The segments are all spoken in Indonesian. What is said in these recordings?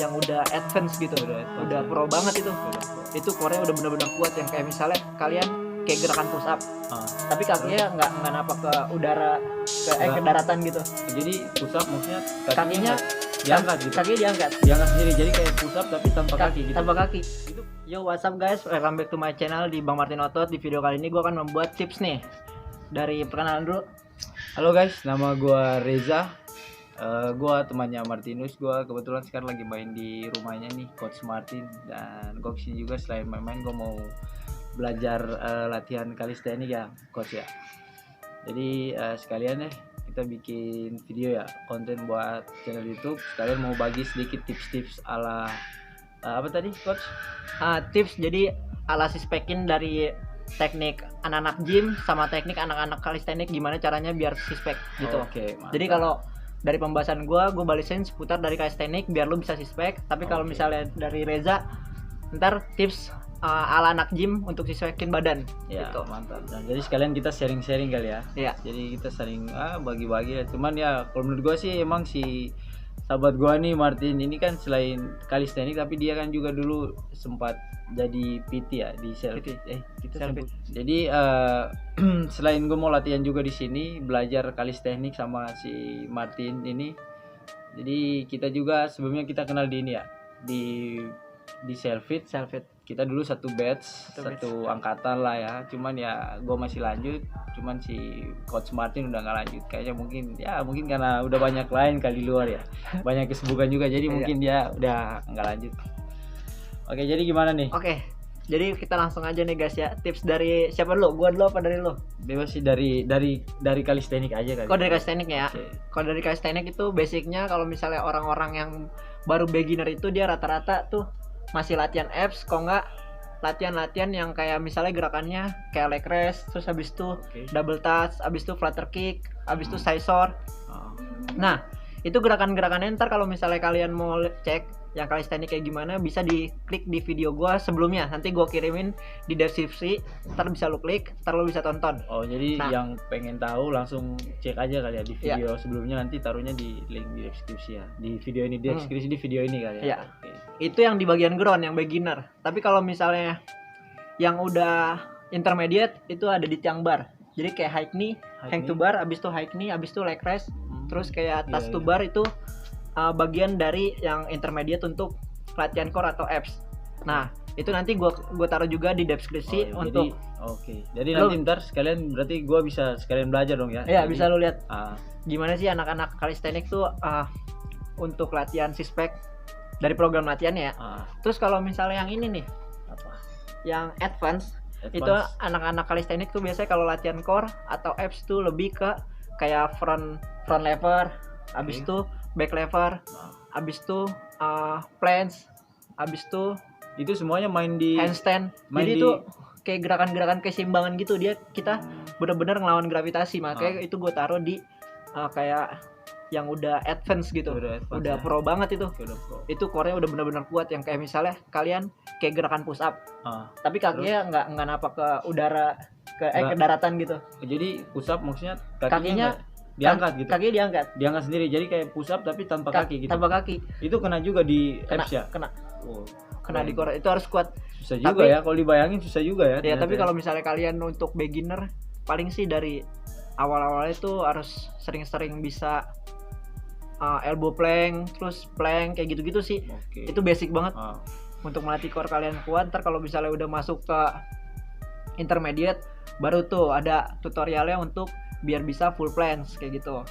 yang udah advance gitu, udah pro banget itu. Itu core udah benar-benar kuat, yang kayak misalnya kalian kayak gerakan push up, tapi kakinya nggak napak ke udara, ke daratan gitu. Jadi push up maksudnya Kakinya diangkat gitu. Kakinya diangkat Sendiri, jadi kayak push up tapi tanpa kaki gitu. tanpa kaki. Yo, what's up guys, welcome back to my channel di Bang Martin Otot. Di video kali ini gue akan membuat tips nih. Dari perkenalan dulu. Halo guys, nama gua Reza. Gua temannya Martinus. Gua kebetulan sekarang lagi main di rumahnya nih, Coach Martin. Dan gua kesini juga selain main-main, gua mau belajar latihan calisthenics ya, Coach ya. Jadi sekalian kita bikin video ya, konten buat channel YouTube. Sekalian mau bagi sedikit tips-tips ala apa tadi, Coach? Tips jadi ala sispekin dari teknik anak-anak gym sama teknik anak-anak calisthenics, gimana caranya biar sispek gitu. Oke, Jadi kalau dari pembahasan gue balisin seputar dari calisthenics biar lu bisa sispek. Tapi kalau misalnya dari Reza, ntar tips ala anak gym untuk sispekin badan ya, gitu. mantap. Nah, jadi sekalian kita sharing-sharing kali ya. Iya. Jadi kita saling bagi-bagi ya. Cuman ya kalau menurut gua sih emang si sahabat gua nih Martin ini kan selain calisthenics tapi dia kan juga dulu sempat jadi PT ya di kita sebut. Jadi selain gua mau latihan juga di sini, belajar calisthenics sama si Martin ini. Jadi kita juga sebelumnya kita kenal di ini ya, di Selfit. Kita dulu satu batch, satu angkatan lah ya. Cuman ya gue masih lanjut, cuman si Coach Martin udah nggak lanjut. Kayaknya mungkin karena udah banyak lain kali luar ya, banyak kesibukan juga. Jadi mungkin dia udah nggak lanjut. Oke, jadi gimana nih? Oke, jadi kita langsung aja nih guys ya. Tips dari siapa dulu? Gua dulu apa dari lu? Bebas sih dari calisthenics aja kali. Kok dari calisthenics ya? Oke. Kalau dari calisthenics itu basicnya, kalau misalnya orang-orang yang baru beginner itu dia rata-rata tuh masih latihan abs, kok nggak latihan yang kayak misalnya gerakannya kayak leg raise, terus habis itu double touch, habis itu flutter kick, habis itu scissor. Nah, itu gerakan-gerakannya ntar kalau misalnya kalian mau cek yang calisthenics kayak gimana, bisa diklik di video gua sebelumnya. Nanti gua kirimin di deskripsi, ntar bisa lu klik, ntar lu bisa tonton. Oh, jadi yang pengen tahu langsung cek aja kali ya di video sebelumnya, nanti taruhnya di link di deskripsi ya. Di video ini, deskripsi di video ini kali ya. Oke. Itu yang di bagian ground, yang beginner. Tapi kalau misalnya yang udah intermediate itu ada di tiang bar. Jadi kayak high knee, hang to bar, abis itu high knee, abis itu leg raise, terus kayak touch to bar itu bagian dari yang intermediate untuk latihan core atau abs. Nah, itu nanti gua taruh juga di deskripsi untuk. Jadi nanti ntar sekalian berarti gua bisa sekalian belajar dong ya. Iya, bisa lu lihat. Gimana sih anak-anak calisthenics tuh untuk latihan sispek dari program latihannya ya. Terus kalau misalnya yang ini nih, yang advance, itu anak-anak calisthenics tuh biasanya kalau latihan core atau abs tuh lebih ke kayak front lever, habis itu back lever, habis itu planche, habis itu semuanya main di handstand. Jadi itu kayak gerakan-gerakan keseimbangan gitu, kita benar-benar ngelawan gravitasi. Makanya itu gue taruh di kayak yang udah advance gitu, udah pro banget itu. Itu core-nya udah benar-benar kuat, yang kayak misalnya kalian kayak gerakan push up, tapi kakinya nggak napak ke udara, ke daratan gitu. Jadi push up maksudnya kakinya diangkat gitu. Kakinya diangkat Sendiri, jadi kayak push up tapi tanpa kaki gitu. Tanpa kaki. Itu kena juga di abs ya? Kena di core, itu harus kuat. Susah juga ya, kalau dibayangin susah juga ya. Ya, tapi kalau misalnya kalian untuk beginner, paling sih dari awal-awalnya itu harus sering-sering bisa elbow plank, terus plank kayak gitu-gitu sih. Itu basic banget untuk melatih core kalian kuat. Ntar kalau misalnya udah masuk ke intermediate, baru tuh ada tutorialnya untuk biar bisa full planche kayak gitu.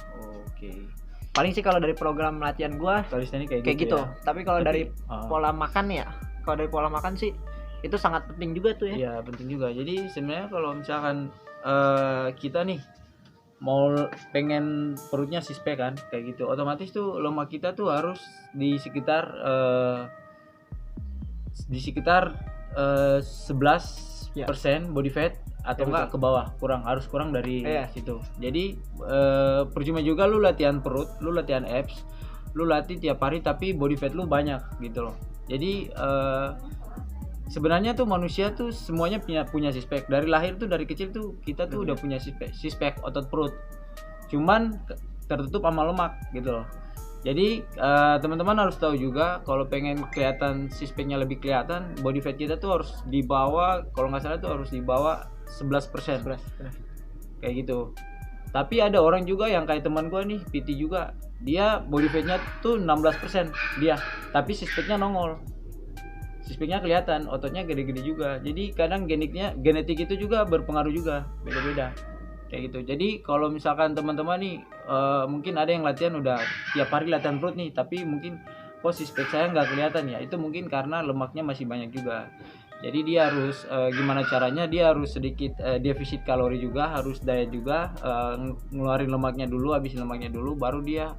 Paling sih kalau dari program latihan gua kayak gitu. Ya. Tapi kalau dari pola makan ya, kalau dari pola makan sih itu sangat penting juga tuh ya. Iya, penting juga. Jadi sebenarnya kalau misalkan kita nih mau pengen perutnya sispek kan kayak gitu, otomatis tuh lemak kita tuh harus di sekitar 11% body fat atau enggak ke bawah, harus kurang dari situ. Jadi percuma juga lu latihan perut, lu latihan abs, lu latih tiap hari tapi body fat lu banyak gitu loh. Jadi sebenarnya tuh manusia tuh semuanya punya sispek. Dari lahir tuh, dari kecil tuh kita tuh udah punya sispek otot perut. Cuman tertutup sama lemak gitu loh. Jadi teman-teman harus tahu juga kalau pengen kelihatan six pack-nya lebih kelihatan, body fat kita tuh harus dibawa, kalau nggak salah tuh harus dibawa 11%. Kayak gitu. Tapi ada orang juga yang kayak teman gue nih, PT juga, dia body fat-nya tuh 16% dia, tapi six pack-nya nongol. Six pack-nya kelihatan, ototnya gede-gede juga. Jadi kadang genetik itu juga berpengaruh juga, beda-beda. Kayak gitu. Jadi kalau misalkan teman-teman nih mungkin ada yang latihan udah tiap hari latihan perut nih, tapi mungkin kok six pack saya nggak kelihatan ya, itu mungkin karena lemaknya masih banyak juga. Jadi dia harus gimana caranya, dia harus sedikit defisit kalori juga, harus diet juga, ngeluarin lemaknya dulu, habisin lemaknya dulu, baru dia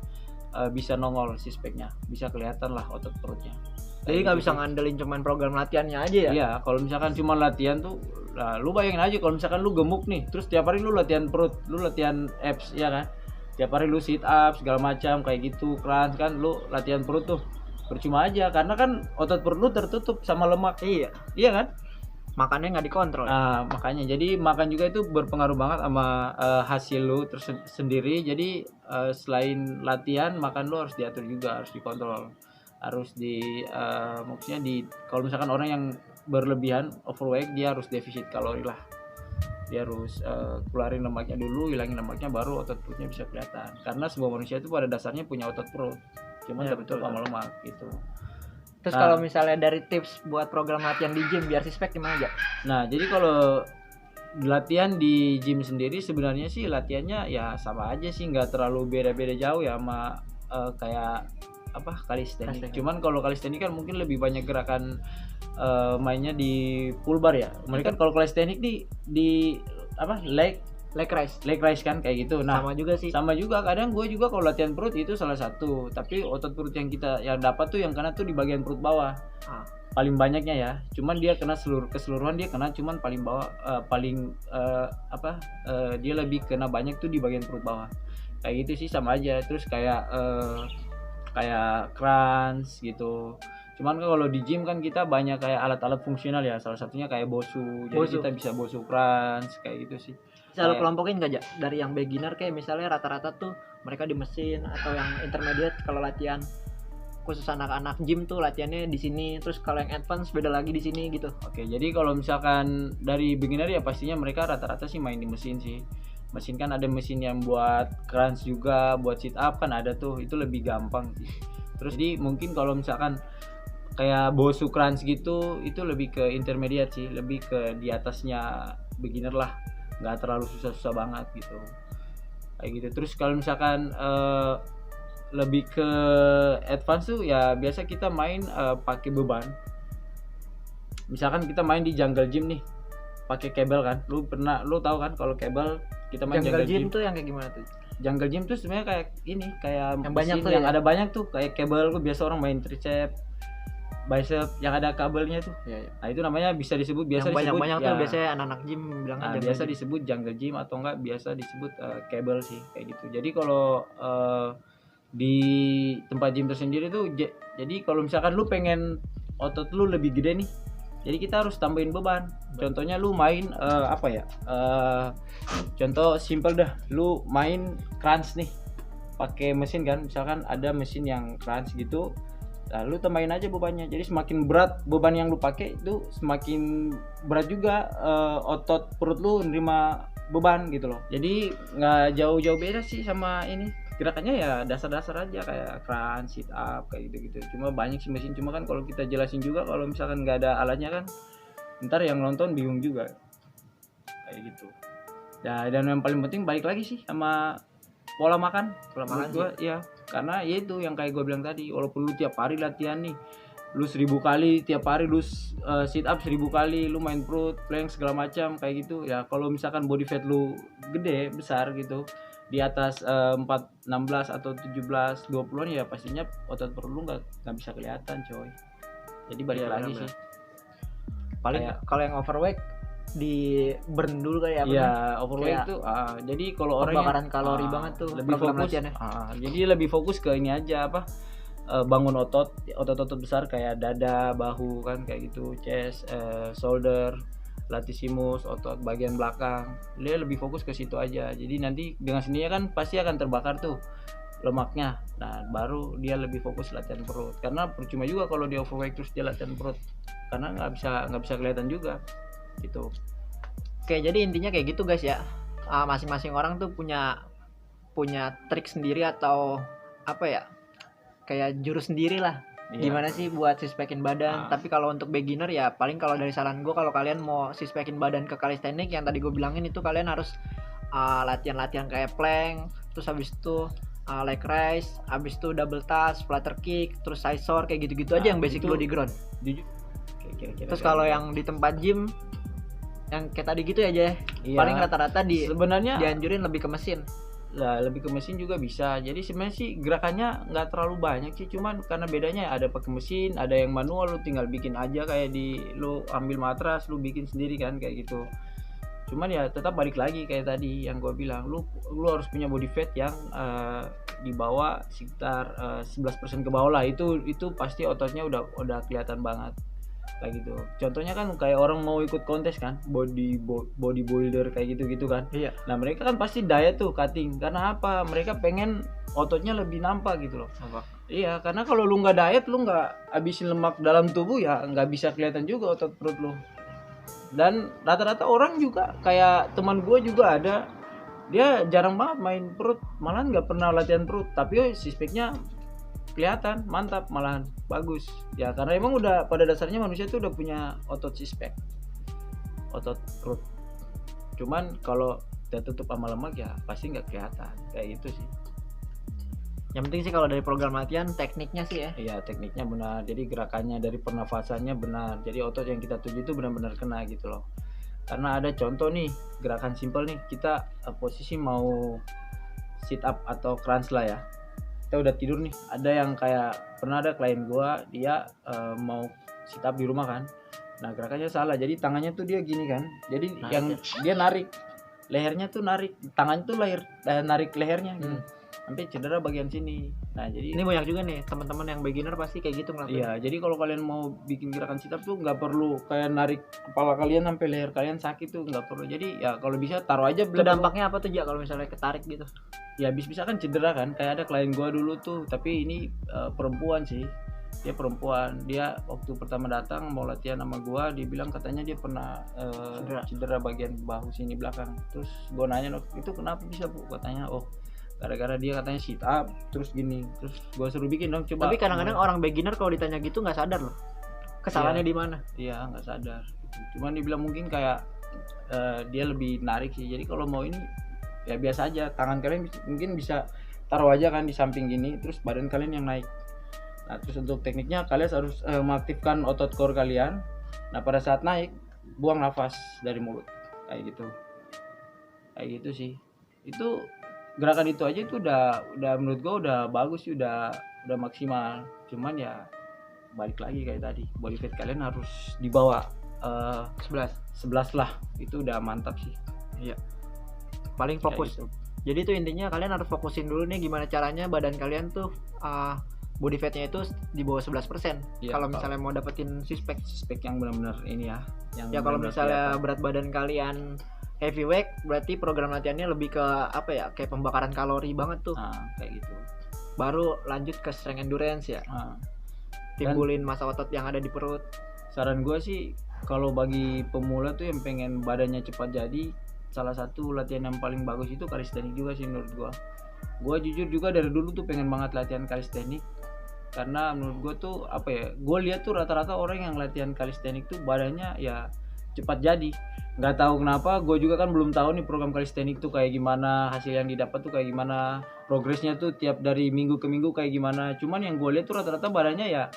bisa nongol six pack-nya, bisa kelihatan lah otot perutnya. Jadi nggak bisa ngandelin cuman program latihannya aja ya? Iya, kalau misalkan cuma latihan tuh, nah, lu bayangin aja kalau misalkan lu gemuk nih, terus tiap hari lu latihan perut, lu latihan abs, ya kan? Tiap hari lu sit up segala macam kayak gitu, crunch kan, lu latihan perut tuh percuma aja, karena kan otot perut lu tertutup sama lemak. Iya kan? Makannya nggak dikontrol. Nah, makanya jadi makan juga itu berpengaruh banget sama hasil lu sendiri. Jadi selain latihan, makan lu harus diatur juga, harus dikontrol, harus maksudnya kalau misalkan orang yang berlebihan overweight, dia harus defisit kalori lah, dia harus keluarin lemaknya dulu, hilangin lemaknya, baru otot perutnya bisa kelihatan. Karena semua manusia itu pada dasarnya punya otot perut, cuman tertutup sama lemak gitu. Terus kalau misalnya dari tips buat program latihan di gym biar six pack gimana aja? Nah, jadi kalau latihan di gym sendiri sebenarnya sih latihannya ya sama aja sih, nggak terlalu beda-beda jauh ya sama kayak kalistenik. Cuman kalau kalistenik kan mungkin lebih banyak gerakan mainnya di pull bar ya. Mereka kalau kalistenik di leg raise kan kayak gitu. Nah, sama juga kadang gue juga kalau latihan perut itu salah satu, tapi otot perut yang kita dapat tuh yang kena tuh di bagian perut bawah. Paling banyaknya ya. Cuman dia kena keseluruhan dia kena cuman paling bawah, dia lebih kena banyak tuh di bagian perut bawah. Kayak gitu sih sama aja. Terus kayak crunch gitu. Cuman kalau di gym kan kita banyak kayak alat-alat fungsional ya, salah satunya kayak bosu. Jadi kita bisa bosu crunch kayak gitu sih. Bisa lo kelompokin gak, dari yang beginner kayak misalnya rata-rata tuh mereka di mesin, atau yang intermediate kalau latihan khusus anak-anak gym tuh latihannya di sini, terus kalau yang advance beda lagi di sini gitu. Oke, jadi kalau misalkan dari beginner ya pastinya mereka rata-rata sih main di mesin sih. Mesin kan ada mesin yang buat crunch juga, buat sit up kan ada tuh, itu lebih gampang sih. Terus jadi mungkin kalau misalkan kayak bosu crunch gitu, itu lebih ke intermediate sih, lebih ke di atasnya beginner lah, nggak terlalu susah-susah banget gitu, kayak gitu. Terus kalau misalkan lebih ke advance tuh ya biasa kita main pakai beban. Misalkan kita main di jungle gym nih, pakai kabel kan, lu tahu kan kalau kabel kita main jungle gym tuh yang kayak gimana tuh? Jungle gym tuh sebenarnya kayak ini, kayak yang banyak tuh yang ada banyak tuh kayak kabel. Lu biasa orang main tricep, bicep yang ada kabelnya tuh. Nah, itu namanya bisa disebut yang banyak-banyak tuh biasanya anak-anak gym bilang biasa disebut jungle gym, atau enggak biasa disebut kabel sih kayak gitu. Jadi kalau di tempat gym tersendiri tuh jadi kalau misalkan lu pengen otot lu lebih gede nih, jadi kita harus tambahin beban. Contohnya lu main contoh simple dah, lu main crunch nih pakai mesin kan, misalkan ada mesin yang crunch gitu. Lalu tambahin aja bebannya. Jadi semakin berat beban yang lu pakai itu semakin berat juga otot perut lu nerima beban gitu loh. Jadi nggak jauh-jauh beda sih sama ini. Gerakannya ya dasar-dasar aja kayak crunch, sit up kayak gitu-gitu. Cuma banyak sih mesin. Cuma kan kalau kita jelasin juga kalau misalkan nggak ada alatnya kan, ntar yang nonton bingung juga kayak gitu. Ya, dan yang paling penting balik lagi sih sama pola makan gua ya. Karena ya itu yang kayak gue bilang tadi, walaupun lu tiap hari latihan nih, lu 1000 kali tiap hari, lu sit up 1000 kali, lu main perut, plank segala macam kayak gitu ya. Kalau misalkan body fat lu gede besar gitu, di atas 16 atau 17 20-an ya pastinya otot perut lu nggak bisa kelihatan coy. Jadi balik lagi sih. Paling kalau yang overweight di burn dulu kayak apa? Iya, overweight tuh jadi kalau orang pembakaran kalori banget tuh lebih fokus jadi lebih fokus ke ini aja bangun otot besar kayak dada, bahu kan kayak gitu, chest, shoulder, latissimus, otot bagian belakang. Dia lebih fokus ke situ aja. Jadi nanti dengan sendirinya kan pasti akan terbakar tuh lemaknya. Nah baru dia lebih fokus latihan perut, karena percuma juga kalau dia overweight terus dia latihan perut, karena nggak bisa kelihatan juga gitu. Oke, jadi intinya kayak gitu guys ya. Masing-masing orang tuh punya trik sendiri atau apa ya, kayak jurus sendiri lah. Gimana sih buat sispekin badan. Tapi kalau untuk beginner ya paling, kalau dari saran gue, kalau kalian mau sispekin badan ke calisthenics yang tadi gue bilangin itu, kalian harus latihan kayak plank, terus habis itu leg raise, habis itu double touch, flutter kick, terus scissor, kayak gitu-gitu aja yang basic dulu di ground. Terus kalau yang di tempat gym yang kayak tadi gitu aja, paling rata-rata sebenarnya dianjurin lebih ke mesin. Lah lebih ke mesin juga bisa. Jadi sebenarnya sih gerakannya nggak terlalu banyak sih, cuman karena bedanya ada pakai mesin, ada yang manual, lu tinggal bikin aja kayak lu ambil matras, lu bikin sendiri kan kayak gitu. Cuman ya tetap balik lagi kayak tadi yang gue bilang, lu harus punya body fat yang di bawah sekitar 11% ke bawah lah, itu pasti ototnya udah kelihatan banget kayak gitu. Contohnya kan kayak orang mau ikut kontes kan, bodybuilder kayak gitu kan. Iya. Nah mereka kan pasti diet tuh, cutting. Karena apa? Mereka pengen ototnya lebih nampak gitu loh. Apa? Iya, karena kalau lu nggak diet, lu nggak habisin lemak dalam tubuh, ya nggak bisa kelihatan juga otot perut lu. Dan rata-rata orang juga kayak teman gue juga ada, dia jarang banget main perut, malahan nggak pernah latihan perut, tapi sispeknya kelihatan mantap, malahan bagus ya, karena emang udah pada dasarnya manusia tuh udah punya otot sispek, otot perut. Cuman kalau tertutup sama lemak ya pasti nggak kelihatan kayak gitu sih. Yang penting sih kalau dari program latihan tekniknya sih ya. Iya, tekniknya benar, jadi gerakannya dari pernafasannya benar, jadi otot yang kita tuju itu benar-benar kena gitu loh. Karena ada contoh nih, gerakan simple nih, kita posisi mau sit up atau crunch lah ya, kita udah tidur nih, ada yang kayak pernah ada klien gua, dia mau sit up di rumah kan. Nah gerakannya salah, jadi tangannya tuh dia gini kan, jadi dia narik lehernya tuh, tangannya tuh narik lehernya gitu. Sampai cedera bagian sini. Nah jadi ini banyak juga nih teman-teman yang beginner pasti kayak gitu ngelakuin. Iya, jadi kalau kalian mau bikin gerakan sit up tuh nggak perlu kayak narik kepala kalian sampai leher kalian sakit tuh, nggak perlu. Jadi ya kalau bisa taruh aja. Dampaknya apa tuh ya kalau misalnya ketarik gitu? Ya bisa kan cedera kan, kayak ada klien gua dulu tuh, tapi ini perempuan sih. Dia perempuan, dia waktu pertama datang mau latihan sama gua, dia bilang katanya dia pernah cedera bagian bahu sini belakang. Terus gua nanya, itu kenapa bisa Bu? Katanya gara-gara dia katanya sit up terus gini, terus gua suruh bikin dong coba. Tapi kadang-kadang orang beginner kalau ditanya gitu nggak sadar loh kesalahannya di mana. Iya, nggak sadar. Cuman dibilang mungkin kayak dia lebih narik sih. Jadi kalau mau ini ya biasa aja, tangan kalian mungkin bisa taruh aja kan di samping gini, terus badan kalian yang naik. Nah terus untuk tekniknya kalian harus mengaktifkan otot core kalian. Nah pada saat naik buang nafas dari mulut kayak gitu sih. Itu gerakan itu aja itu udah menurut gua udah bagus sih, udah maksimal. Cuman ya balik lagi kayak tadi, body fat kalian harus di bawah 11 lah, itu udah mantap sih. Iya, paling fokus gitu. Jadi itu intinya kalian harus fokusin dulu nih gimana caranya badan kalian tuh body fatnya itu di bawah 11%. Ya, kalau misalnya mau dapetin sispek yang benar-benar ini ya, yang ya kalau misalnya berat badan kalian heavyweight, berarti program latihannya lebih ke apa ya, kayak pembakaran kalori banget tuh. Kayak gitu. Baru lanjut ke strength endurance ya. Timbulin massa otot yang ada di perut. Saran gue sih kalau bagi pemula tuh yang pengen badannya cepat jadi, salah satu latihan yang paling bagus itu calisthenics juga sih menurut gue. Gue jujur juga dari dulu tuh pengen banget latihan calisthenics, karena menurut gue tuh apa ya, gue lihat tuh rata-rata orang yang latihan calisthenics tuh badannya ya cepat jadi. Nggak tahu kenapa, gue juga kan belum tahu nih program calisthenics tuh kayak gimana, hasil yang didapat tuh kayak gimana, progresnya tuh tiap dari minggu ke minggu kayak gimana. Cuman yang gue lihat tuh rata-rata badannya ya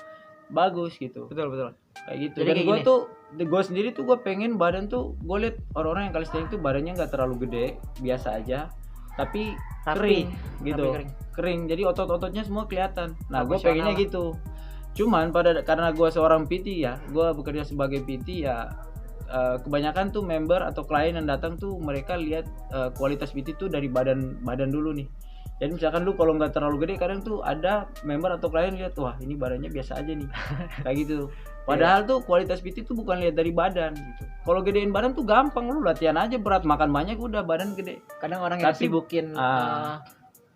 bagus gitu. Betul kayak gitu. Jadi dan gue sendiri tuh gue pengen badan tuh, gue lihat orang-orang yang calisthenics tuh badannya nggak terlalu gede, biasa aja, tapi kering gitu, kering. Jadi otot-ototnya semua kelihatan. Nah gue pengennya gitu. Cuman karena gue seorang PT ya, gue bekerja sebagai PT ya, kebanyakan tuh member atau klien yang datang tuh mereka lihat kualitas PT tuh dari badan dulu nih. Jadi misalkan lu kalau nggak terlalu gede, kadang tuh ada member atau klien lihat, wah ini badannya biasa aja nih, kayak gitu. Padahal tuh kualitas PT tuh bukan lihat dari badan gitu. Kalau gedein badan tuh gampang, lu latihan aja berat, makan banyak udah badan gede. Kadang orang yang sibukin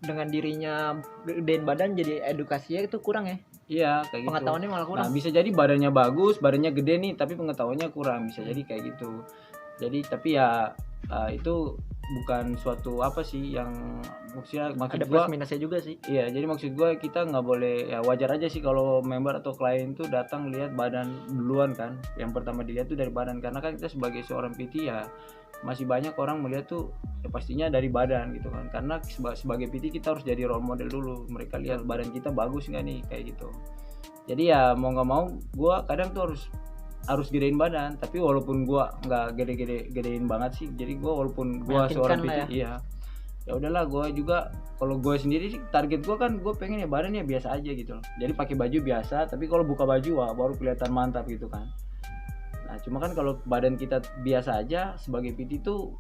dengan dirinya gedein badan jadi edukasinya itu kurang ya. Iya kayak gitu. Pengetahuannya malah kurang. Nah bisa jadi badannya bagus, badannya gede nih, tapi pengetahuannya kurang, bisa jadi kayak gitu. Jadi tapi ya itu bukan suatu apa sih yang maksud Ada gua plus minusnya juga sih. iya, jadi maksud gua kita nggak boleh, ya wajar aja sih kalau member atau klien tuh datang lihat badan duluan kan. Yang pertama dilihat tuh dari badan, karena kan kita sebagai seorang PT ya masih banyak orang melihat tuh ya pastinya dari badan gitu kan, karena sebagai PT kita harus jadi role model dulu, mereka lihat badan kita bagus nggak nih kayak gitu. Jadi ya mau nggak mau gua kadang tuh harus gedein badan, tapi walaupun gua nggak gedein banget sih, jadi gua walaupun gua seorang PT iya ya udahlah, gua juga kalau gue sendiri sih target gua kan gue pengen ya badannya biasa aja gitu loh, jadi pakai baju biasa, tapi kalau buka baju wah baru kelihatan mantap gitu kan. Nah cuma kan kalau badan kita biasa aja sebagai PT tuh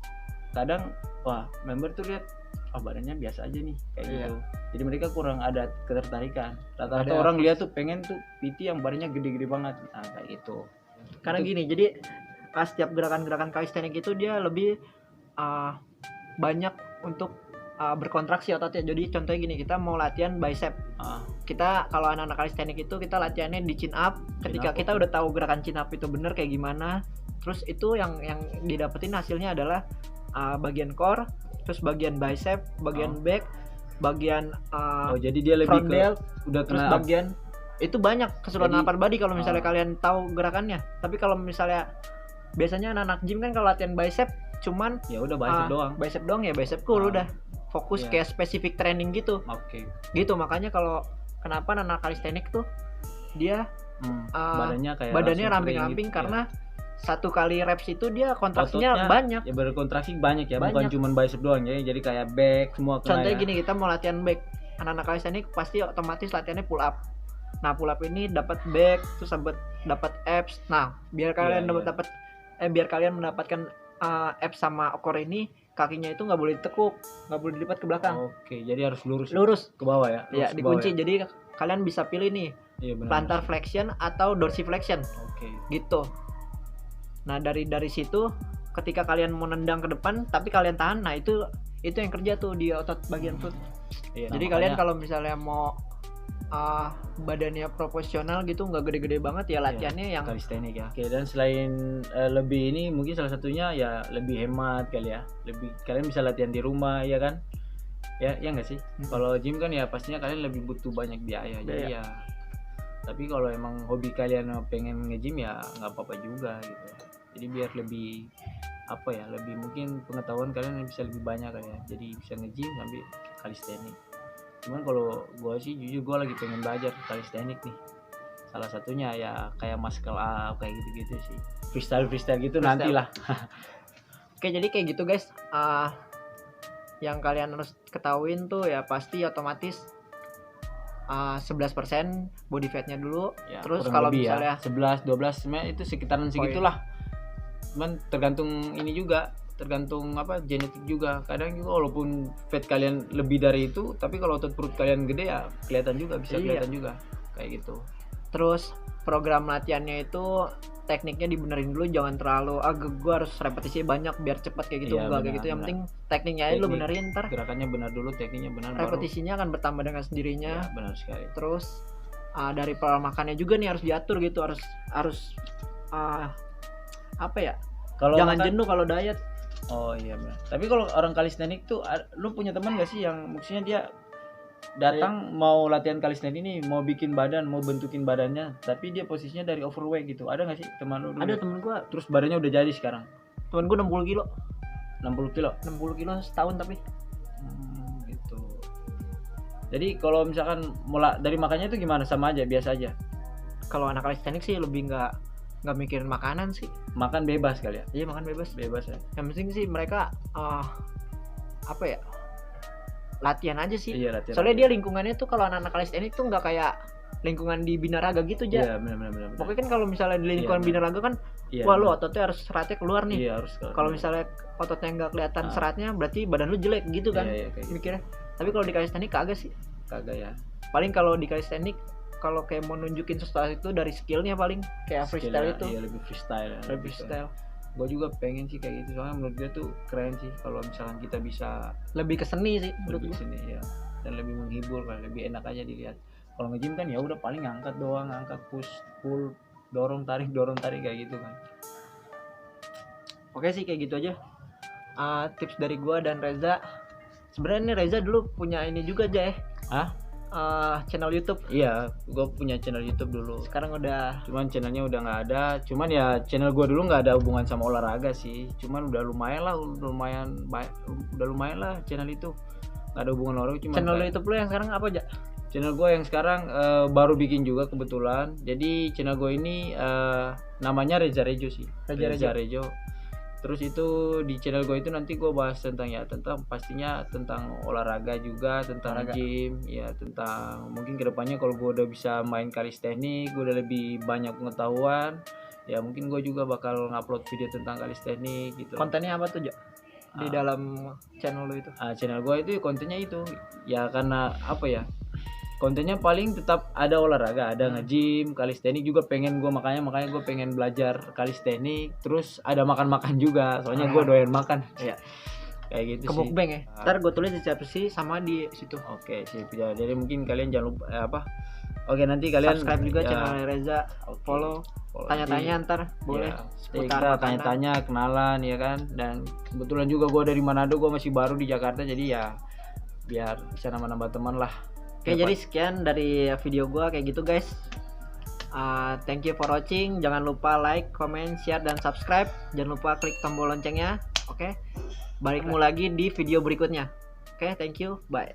kadang wah member tuh lihat badannya biasa aja nih kayak gitu, jadi mereka kurang ada ketertarikan. Rata-rata orang lihat tuh pengen tuh PT yang badannya gede-gede banget, nah kayak gitu. Karena gini, jadi setiap gerakan-gerakan calisthenics itu dia lebih banyak untuk berkontraksi ototnya. Jadi contohnya gini, kita mau latihan bicep, kita kalau anak-anak calisthenics itu kita latihannya di chin up. Ketika kita udah tahu gerakan chin up itu bener kayak gimana, terus itu yang didapetin hasilnya adalah bagian core, terus bagian bicep, bagian back, bagian jadi dia lebih front delt, udah terus bagian itu banyak keseluruhan upper body kalau misalnya kalian tahu gerakannya. Tapi kalau misalnya biasanya anak-anak gym kan kalau latihan bicep cuman ya udah bicep doang ya bicep cool udah fokus kayak spesifik training gitu. Gitu makanya kalau kenapa anak calisthenics tuh dia badannya ramping-ramping karena satu kali reps itu dia kontraksinya banyak. Ya berkontraksi banyak ya, bukan cuma bicep doang ya. Jadi kayak back semua kena. Contohnya gini, kita mau latihan back, anak-anak calisthenics pasti otomatis latihannya pull up. Nah pull up ini dapat back, terus dapat abs. Nah biar kalian biar kalian mendapatkan abs sama core ini, kakinya itu nggak boleh ditekuk, nggak boleh dilipat ke belakang. Oke, jadi harus lurus ke bawah ya. Iya, dikunci. Ya. Jadi kalian bisa pilih nih, plantar flexion atau dorsiflexion. Gitu. Nah dari situ, ketika kalian mau nendang ke depan, tapi kalian tahan, nah itu yang kerja tuh di otot bagian perut. Jadi kalian kalau misalnya mau badannya proporsional gitu, nggak gede-gede banget ya, latihannya yang calisthenics ya. Oke, dan selain lebih ini mungkin salah satunya ya lebih hemat kali ya, lebih kalian bisa latihan di rumah ya kan, ya nggak sih. Kalau gym kan ya pastinya kalian lebih butuh banyak biaya. Jadi ya tapi kalau emang hobi kalian pengen nge-gym ya nggak apa-apa juga gitu, jadi biar lebih lebih mungkin pengetahuan kalian bisa lebih banyak ya, jadi bisa nge-gym sambil calisthenics. Cuman kalau gue sih jujur gue lagi pengen belajar calisthenics nih, salah satunya ya kayak muscle up kayak gitu-gitu sih, freestyle gitu nantilah. Oke, jadi kayak gitu guys, yang kalian harus ketahuin tuh ya pasti otomatis 11% body fatnya dulu ya, terus kalau misalnya 11-12 sebenarnya itu sekitaran segitulah. Cuman tergantung ini juga, tergantung genetik juga. Kadang juga walaupun fat kalian lebih dari itu, tapi kalau otot perut kalian gede ya kelihatan juga, bisa kelihatan juga kayak gitu. Terus program latihannya itu tekniknya dibenerin dulu, jangan terlalu gua harus repetisi banyak biar cepat kayak gitu. Enggak kayak gitu, yang penting tekniknya aja lu benerin, ntar gerakannya benar dulu, tekniknya benar, repetisinya akan bertambah dengan sendirinya. Ya, benar sekali. Terus dari pola makannya juga nih harus diatur gitu, harus kalau jangan jenuh kalau diet. Oh iya benar. Tapi kalau orang calisthenics tuh, lu punya teman gak sih yang maksudnya dia datang mau latihan calisthenics ini, mau bikin badan, mau bentukin badannya, tapi dia posisinya dari overweight gitu? Ada gak sih teman lu? Ada temen gua. Terus badannya udah jadi sekarang? Temen gua 60 kilo. 60 kilo setahun tapi. Gitu. Jadi kalau misalkan mulai dari makannya itu gimana? Sama aja, biasa aja? Kalau anak calisthenics sih lebih nggak mikirin makanan sih. Makan bebas kali ya? Iya, makan bebas ya. Yang penting sih mereka latihan aja sih. Iya, latihan. Soalnya dia lingkungannya tuh kalau anak-anak calisthenics tuh nggak kayak lingkungan di binaraga gitu aja. Iya, benar. Pokoknya kan kalau misalnya di lingkungan binaraga kan, wah lu ototnya harus seratnya keluar nih. Iya, harus. Kalau misalnya ototnya nggak kelihatan seratnya, berarti badan lu jelek gitu kan. Iya, kayak mikirnya. Tapi kalau di calisthenics kagak sih. Kagak ya. Paling kalau di calisthenics, kalau kayak mau nunjukin sesuatu itu dari skillnya paling kayak freestyle itu. Iya, lebih freestyle. Freestyle. Gue juga pengen sih kayak gitu, soalnya menurut gue tuh keren sih kalau misalkan kita bisa lebih ke seni sih lebih ke seni ya. dan lebih menghibur kan, lebih enak aja dilihat. Kalau nge-gym kan ya udah paling ngangkat doang, ngangkat push pull, dorong tarik kayak gitu kan. Oke sih kayak gitu aja tips dari gua dan Reza. Sebenarnya ini Reza dulu punya ini juga aja channel YouTube. Iya, gue punya channel YouTube dulu. Sekarang udah, cuman channelnya udah nggak ada. Cuman ya channel gue dulu nggak ada hubungan sama olahraga sih. Cuman udah lumayan lah channel itu. Nggak ada hubungan olahraga. Cuman channel YouTube lu yang sekarang apa aja? Channel gue yang sekarang baru bikin juga kebetulan. Jadi channel gue ini namanya Reza Rejo sih. Reza Rejo. Terus itu di channel gue itu nanti gue bahas tentang pastinya tentang olahraga juga, tentang gym, ya tentang mungkin kedepannya kalau gue udah bisa main calisthenics, gue udah lebih banyak pengetahuan, ya mungkin gue juga bakal ngupload video tentang calisthenics gitu. Kontennya apa tuh, di dalam channel lu itu? Channel gue itu kontennya itu ya karena apa ya? Kontennya paling tetap ada olahraga, ada nge-gym, calisthenics juga pengen gue, makanya gue pengen belajar calisthenics, terus ada makan juga, soalnya gue doyan makan. Iya. Kayak gitu sih. Kebukbeng ya. Ntar gue tulis di deskripsi sama di situ. Oke, sip. Jadi mungkin kalian jangan lupa Oke, nanti kalian subscribe juga channel Reza, follow. Tanya-tanya ntar boleh. Kita tanya-tanya, kenalan ya kan. Dan kebetulan juga gue dari Manado, gue masih baru di Jakarta, jadi ya biar bisa nambah-nambah teman lah. Oke, jadi sekian dari video gua kayak gitu guys. Thank you for watching. Jangan lupa like, comment, share, dan subscribe. Jangan lupa klik tombol loncengnya. Oke, balikmu lagi di video berikutnya. Oke, thank you. Bye.